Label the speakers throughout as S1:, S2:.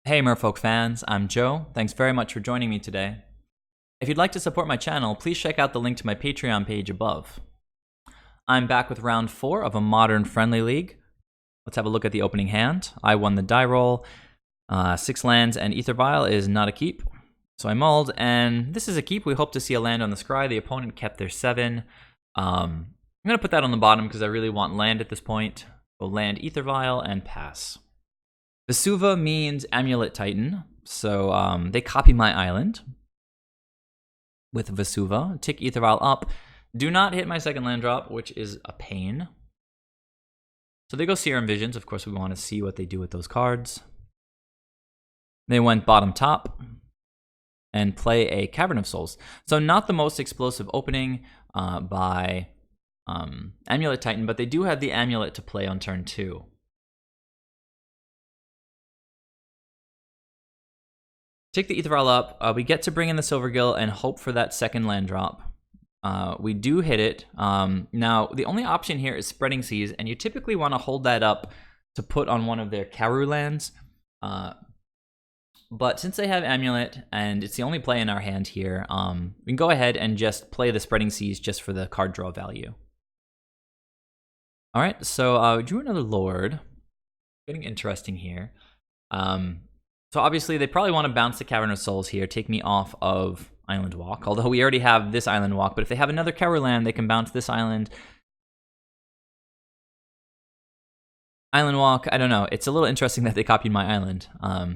S1: Hey Merfolk fans, I'm Joe. Thanks very much for joining me today. If you'd like to support my channel, please check out the link to my Patreon page above. I'm back with round 4 of a modern friendly league. Let's have a look at the opening hand. I won the die roll. 6 lands and AEther Vial is not a keep. So I mulled, and this is a keep. We hope to see a land on the scry. The opponent kept their 7. I'm going to put that on the bottom because I really want land at this point. We'll land AEther Vial and pass. Vesuva means Amulet Titan, so they copy my island with Vesuva. Tick AEther Vial up. Do not hit my second land drop, which is a pain. So they go Serum Visions. Of course, we want to see what they do with those cards. They went bottom top and play a Cavern of Souls. So not the most explosive opening by Amulet Titan, but they do have the Amulet to play on turn 2. Take the AEther Vial up. We get to bring in the Silvergill and hope for that second land drop. We do hit it. Now, the only option here is Spreading Seas, and you typically want to hold that up to put on one of their Karu lands. But since they have Amulet, and it's the only play in our hand here, we can go ahead and just play the Spreading Seas just for the card draw value. Alright, so we drew another Lord. Getting interesting here. So obviously they probably want to bounce the Cavern of Souls here, take me off of Island Walk, although we already have this Island Walk, but if they have another Karu land, they can bounce this island. Island Walk, I don't know. It's a little interesting that they copied my island.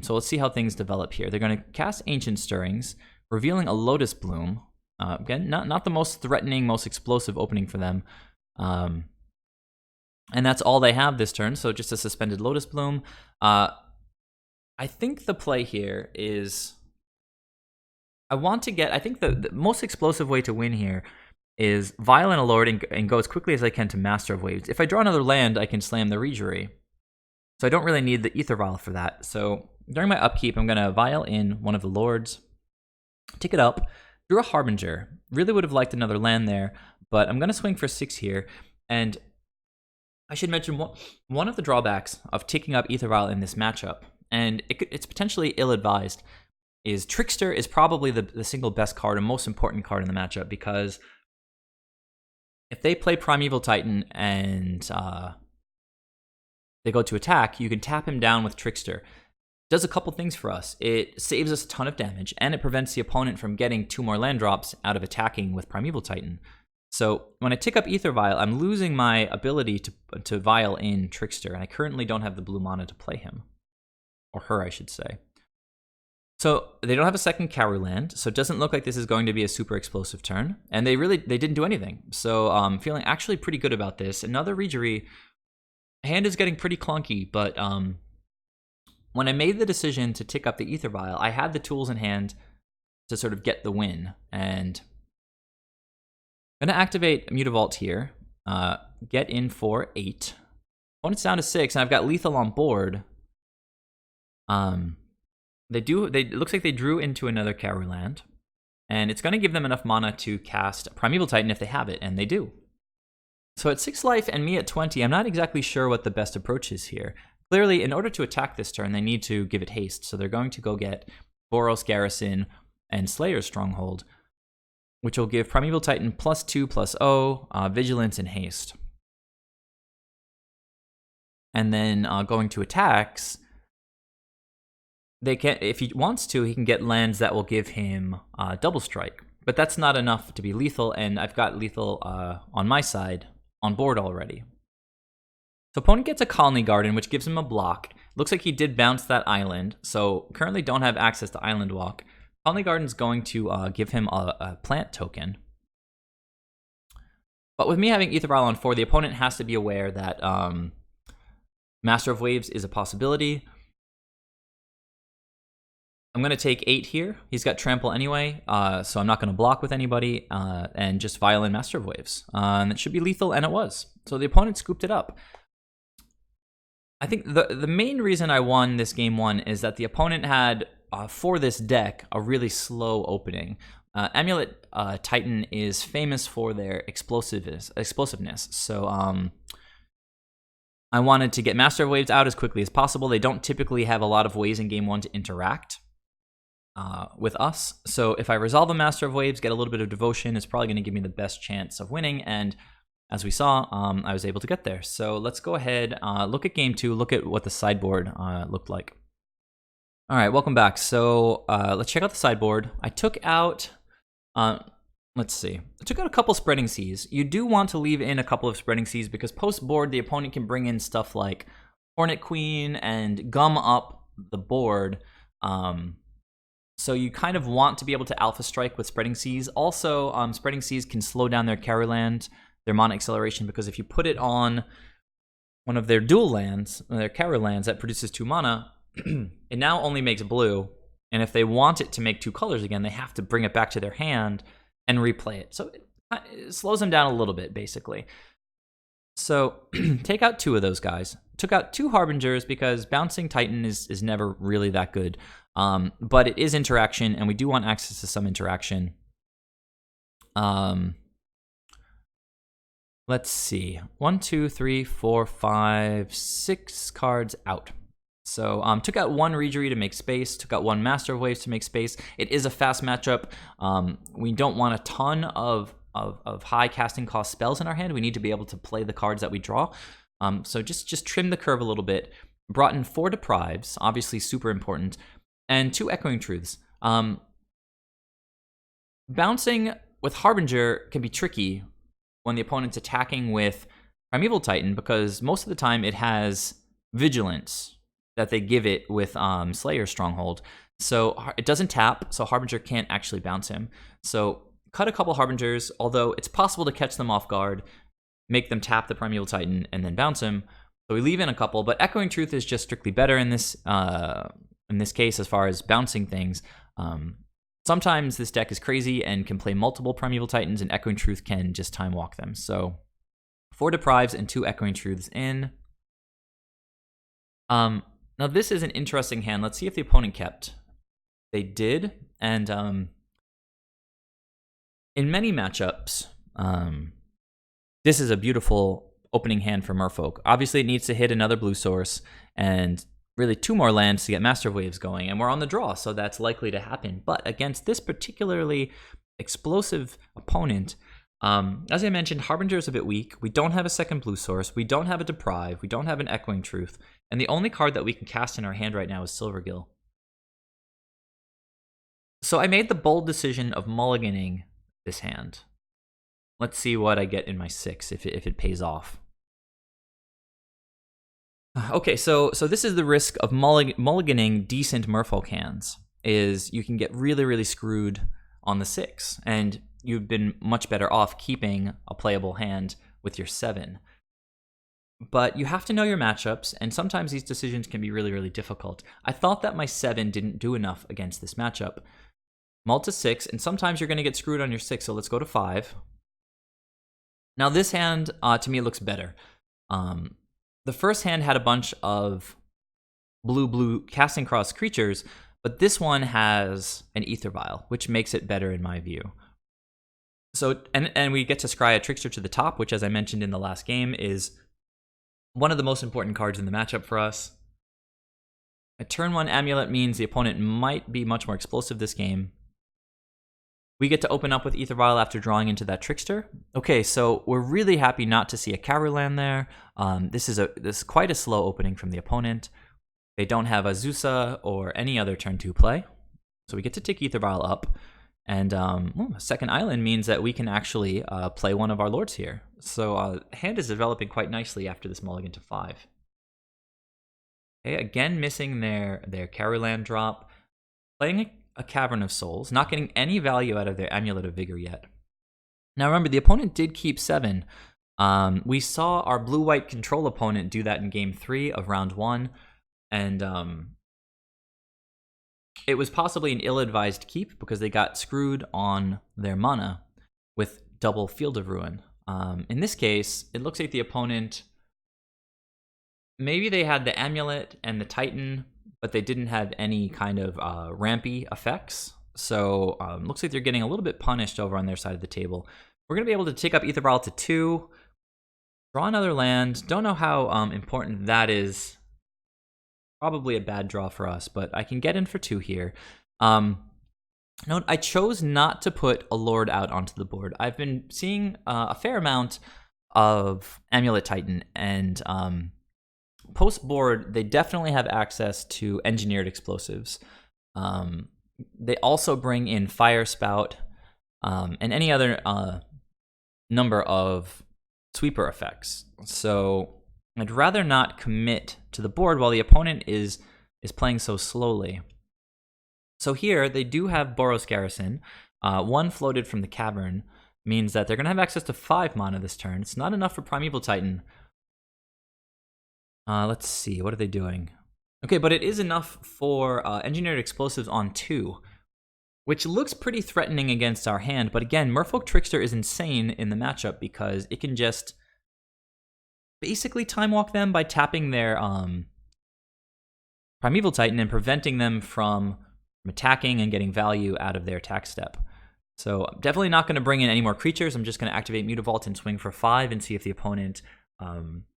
S1: So let's see how things develop here. They're going to cast Ancient Stirrings, revealing a Lotus Bloom. Again, not the most threatening, most explosive opening for them. And that's all they have this turn, so just a Suspended Lotus Bloom. I think the play here is I think the most explosive way to win here is Vial and a Lord and go as quickly as I can to Master of Waves. If I draw another land, I can slam the Reejerey. So I don't really need the AEther Vial for that. So during my upkeep, I'm going to Vial in one of the Lords, tick it up, drew a Harbinger. Really would have liked another land there, but I'm going to swing for 6 here. And I should mention one of the drawbacks of ticking up AEther Vial in this matchup, and it's potentially ill-advised, is Trickster is probably the single best card and most important card in the matchup, because if they play Primeval Titan and they go to attack, you can tap him down with Trickster. It does a couple things for us. It saves us a ton of damage, and it prevents the opponent from getting 2 more land drops out of attacking with Primeval Titan. So when I tick up AEther Vial, I'm losing my ability to Vial in Trickster, and I currently don't have the blue mana to play him. Or her, I should say. So they don't have a second Karu land, so it doesn't look like this is going to be a super explosive turn. And they didn't do anything. So I'm feeling actually pretty good about this. Another Reejerey. Hand is getting pretty clunky, but when I made the decision to tick up the AEther Vial, I had the tools in hand to sort of get the win. And I'm going to activate Mutavault here. Get in for 8. Opponent's down to 6, and I've got lethal on board. It looks like they drew into another Karu land, and it's going to give them enough mana to cast Primeval Titan if they have it, and they do. So at 6 life and me at 20, I'm not exactly sure what the best approach is here. Clearly, in order to attack this turn, they need to give it haste, so they're going to go get Boros Garrison and Slayer's Stronghold, which will give Primeval Titan +2/+0, Vigilance, and Haste. And then going to attacks, they can, if he wants to, he can get lands that will give him double strike. But that's not enough to be lethal, and I've got lethal on my side on board already. So opponent gets a Colony Garden, which gives him a block. Looks like he did bounce that island, so currently don't have access to Island Walk. Colony Garden's going to give him a plant token. But with me having AEther Vial on 4, the opponent has to be aware that Master of Waves is a possibility. I'm going to take 8 here. He's got Trample anyway, so I'm not going to block with anybody, and just Vial in Master of Waves. And it should be lethal, and it was. So the opponent scooped it up. I think the main reason I won this game 1 is that the opponent had, for this deck, a really slow opening. Amulet Titan is famous for their explosiveness. So I wanted to get Master of Waves out as quickly as possible. They don't typically have a lot of ways in Game 1 to interact with us. So if I resolve a Master of Waves, get a little bit of Devotion, it's probably going to give me the best chance of winning. And as we saw, I was able to get there. So let's go ahead, look at Game 2, look at what the sideboard looked like. All right, welcome back. So let's check out the sideboard. I took out... let's see. I took out a couple Spreading Seas. You do want to leave in a couple of Spreading Seas because post-board, the opponent can bring in stuff like Hornet Queen and gum up the board. So you kind of want to be able to Alpha Strike with Spreading Seas. Also, Spreading Seas can slow down their carry land, their mana acceleration, because if you put it on one of their dual lands, their carry lands that produces 2 mana, it now only makes blue. And if they want it to make 2 colors again, they have to bring it back to their hand and replay it. So it slows them down a little bit, basically. So take out 2 of those guys. Took out 2 Harbingers because bouncing Titan is never really that good. But it is interaction, and we do want access to some interaction. Let's see. 1, 2, 3, 4, 5, 6 cards out. So took out 1 Reejerey to make space, took out 1 Master of Waves to make space. It is a fast matchup. We don't want a ton of high casting cost spells in our hand. We need to be able to play the cards that we draw. So just trim the curve a little bit. Brought in 4 Deprives, obviously super important, and 2 Echoing Truths. Bouncing with Harbinger can be tricky when the opponent's attacking with Primeval Titan because most of the time it has Vigilance that they give it with Slayer Stronghold. So it doesn't tap, so Harbinger can't actually bounce him. So cut a couple Harbingers, although it's possible to catch them off guard, make them tap the Primeval Titan, and then bounce him. So we leave in a couple, but Echoing Truth is just strictly better in this case as far as bouncing things. Sometimes this deck is crazy and can play multiple Primeval Titans, and Echoing Truth can just time walk them. So 4 Deprives and 2 Echoing Truths in. Now this is an interesting hand. Let's see if the opponent kept. They did, and in many matchups, this is a beautiful opening hand for Merfolk. Obviously, it needs to hit another blue source, and really 2 more lands to get Master of Waves going, and we're on the draw, so that's likely to happen. But against this particularly explosive opponent, as I mentioned, Harbinger is a bit weak. We don't have a second blue source. We don't have a Deprive. We don't have an Echoing Truth. And the only card that we can cast in our hand right now is Silvergill. So I made the bold decision of mulliganing this hand. Let's see what I get in my 6 if it pays off. Okay, so this is the risk of mulliganing decent Merfolk hands, is you can get really, really screwed on the 6. And you've been much better off keeping a playable hand with your 7. But you have to know your matchups, and sometimes these decisions can be really, really difficult. I thought that my 7 didn't do enough against this matchup. Mull to 6, and sometimes you're going to get screwed on your 6, so let's go to 5. Now this hand, to me, looks better. The first hand had a bunch of blue casting cross creatures, but this one has an AEther Vial, which makes it better in my view. So, and we get to scry a Trickster to the top, which, as I mentioned in the last game, is one of the most important cards in the matchup for us. A turn 1 Amulet means the opponent might be much more explosive this game. We get to open up with AEther Vial after drawing into that Trickster. Okay, so we're really happy not to see a carry land there. This is quite a slow opening from the opponent. They don't have Azusa or any other turn 2 play. So we get to take AEther Vial up. And a second island means that we can actually play one of our lords here. So hand is developing quite nicely after this mulligan to 5. Okay, again missing their carry land drop. Playing a Cavern of Souls, not getting any value out of their Amulet of Vigor yet. Now remember, the opponent did keep 7. We saw our blue-white control opponent do that in Game 3 of Round 1. And it was possibly an ill-advised keep because they got screwed on their mana with double Field of Ruin. In this case, it looks like the opponent, maybe they had the Amulet and the Titan, but they didn't have any kind of rampy effects. So looks like they're getting a little bit punished over on their side of the table. We're going to be able to take up AEther Vial to 2. Draw another land. Don't know how important that is. Probably a bad draw for us, but I can get in for 2 here. Note, I chose not to put a Lord out onto the board. I've been seeing a fair amount of Amulet Titan, and post-board, they definitely have access to engineered explosives. They also bring in Fire Spout and any other number of sweeper effects. So I'd rather not commit to the board while the opponent is playing so slowly. So here, they do have Boros Garrison. 1 floated from the Cavern means that they're going to have access to 5 mana this turn. It's not enough for Primeval Titan. Let's see, what are they doing? Okay, but it is enough for Engineered Explosives on 2, which looks pretty threatening against our hand. But again, Merfolk Trickster is insane in the matchup because it can just basically time walk them by tapping their Primeval Titan and preventing them from attacking and getting value out of their attack step. So I'm definitely not going to bring in any more creatures. I'm just going to activate Mutavault and swing for 5 and see if the opponent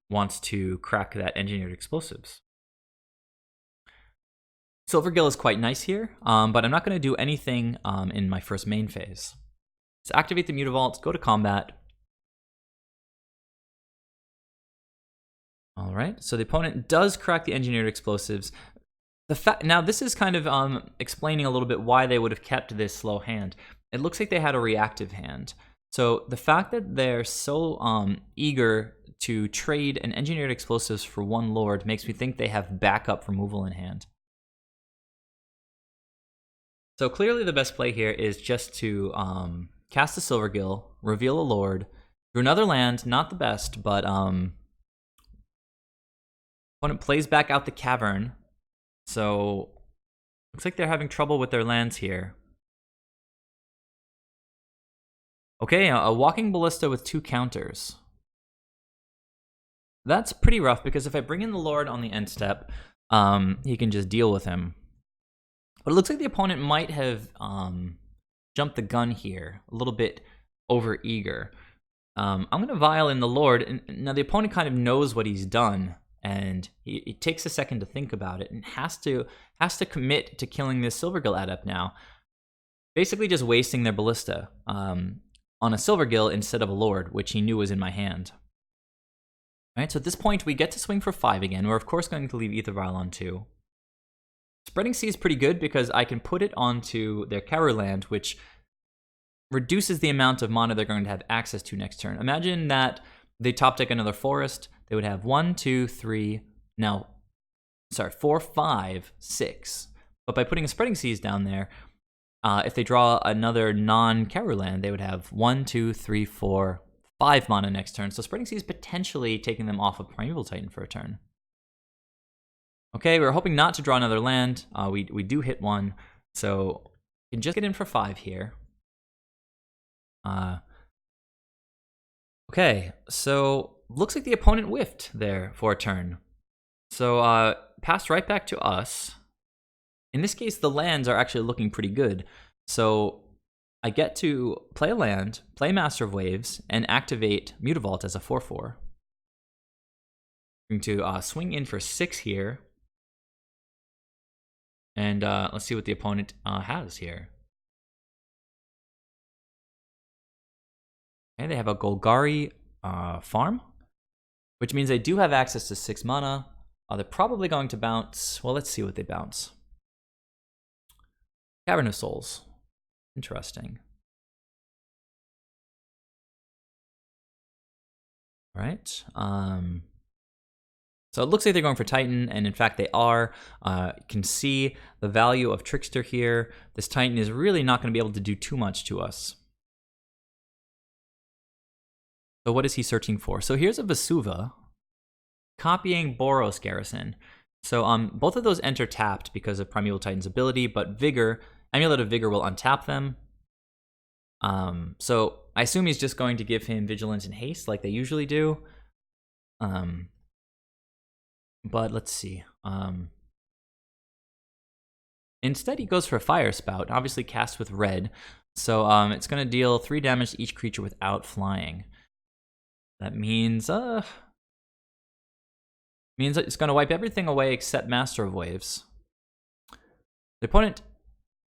S1: wants to crack that Engineered Explosives. Silvergill is quite nice here, but I'm not going to do anything in my first main phase. So activate the Mutavault, go to combat. All right, so the opponent does crack the Engineered Explosives. Now, this is kind of explaining a little bit why they would have kept this slow hand. It looks like they had a reactive hand. So the fact that they're so eager to trade an Engineered Explosives for 1 Lord makes me think they have backup removal in hand. So clearly the best play here is just to cast a Silvergill, reveal a Lord, through another land, not the best, but opponent plays back out the Cavern. So looks like they're having trouble with their lands here. Okay, a Walking Ballista with 2 counters. That's pretty rough because if I bring in the Lord on the end step, he can just deal with him. But it looks like the opponent might have jumped the gun here, a little bit over eager. I'm going to Vial in the Lord, and now the opponent kind of knows what he's done. And it takes a second to think about it and has to commit to killing this Silvergill Adept now. Basically just wasting their Ballista on a Silvergill instead of a Lord, which he knew was in my hand. All right, so at this point, we get to swing for 5 again. We're, of course, going to leave AEther Vial on 2. Spreading Sea is pretty good because I can put it onto their Cower land, which reduces the amount of mana they're going to have access to next turn. Imagine that they top deck another forest. They would have 4, 5, 6. But by putting a Spreading Seas down there, if they draw another non-Cower land, they would have 1, 2, 3, 4, 5 mana next turn. So Spreading Seas potentially taking them off of Primeval Titan for a turn. Okay, we were hoping not to draw another land. We do hit 1, so we can just get in for 5 here. Okay, so looks like the opponent whiffed there for a turn. So passed right back to us. In this case, the lands are actually looking pretty good. So I get to play a land, play Master of Waves, and activate Mutavault as a 4/4. I'm going to swing in for 6 here. And let's see what the opponent has here. Okay, they have a Golgari farm, which means they do have access to 6 mana. They're probably going to bounce. Well, let's see what they bounce. Cavern of Souls. Interesting. All right. So it looks like they're going for Titan, and in fact they are. You can see the value of Trickster here. This Titan is really not going to be able to do too much to us. So what is he searching for? So here's a Vesuva, copying Boros Garrison. So both of those enter tapped because of Primeval Titan's ability, but Vigor, Amulet of Vigor will untap them. So I assume he's just going to give him Vigilance and Haste like they usually do. But let's see. Instead, he goes for a Fire Spout, obviously cast with red. So it's going to deal 3 damage to each creature without flying. That means it's going to wipe everything away except Master of Waves. The opponent,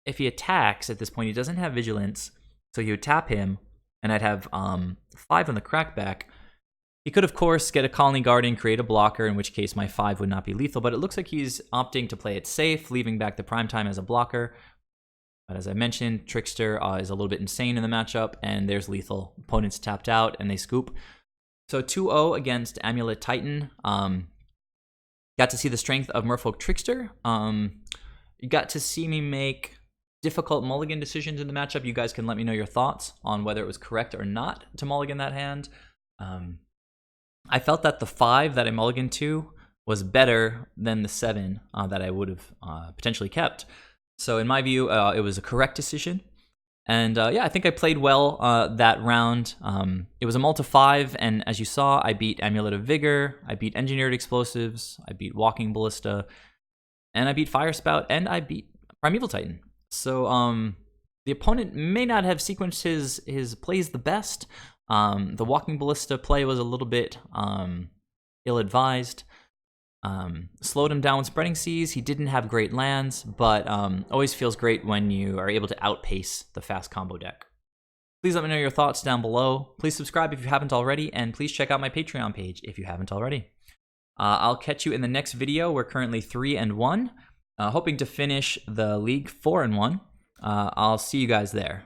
S1: if he attacks at this point, he doesn't have Vigilance, so you would tap him, and I'd have 5 on the crackback. He could, of course, get a Colony Guardian, create a blocker, in which case my 5 would not be lethal, but it looks like he's opting to play it safe, leaving back the Primetime as a blocker. But as I mentioned, Trickster is a little bit insane in the matchup, and there's lethal. Opponent's tapped out, and they scoop. So 2-0 against Amulet Titan. Got to see the strength of Merfolk Trickster. You got to see me make difficult mulligan decisions in the matchup. You guys can let me know your thoughts on whether it was correct or not to mulligan that hand. I felt that the 5 that I mulliganed to was better than the 7 that I would have potentially kept. So in my view, it was a correct decision. And yeah, I think I played well that round. It was a multi 5, and as you saw, I beat Amulet of Vigor, I beat Engineered Explosives, I beat Walking Ballista, and I beat Fire Spout, and I beat Primeval Titan. So the opponent may not have sequenced his plays the best. The Walking Ballista play was a little bit ill-advised. Slowed him down with Spreading Seas. He didn't have great lands, but always feels great when you are able to outpace the fast combo deck. Please let me know your thoughts down below. Please subscribe if you haven't already, and please check out my Patreon page if you haven't already. I'll catch you in the next video. We're currently 3-1, hoping to finish the league 4-1. I'll see you guys there.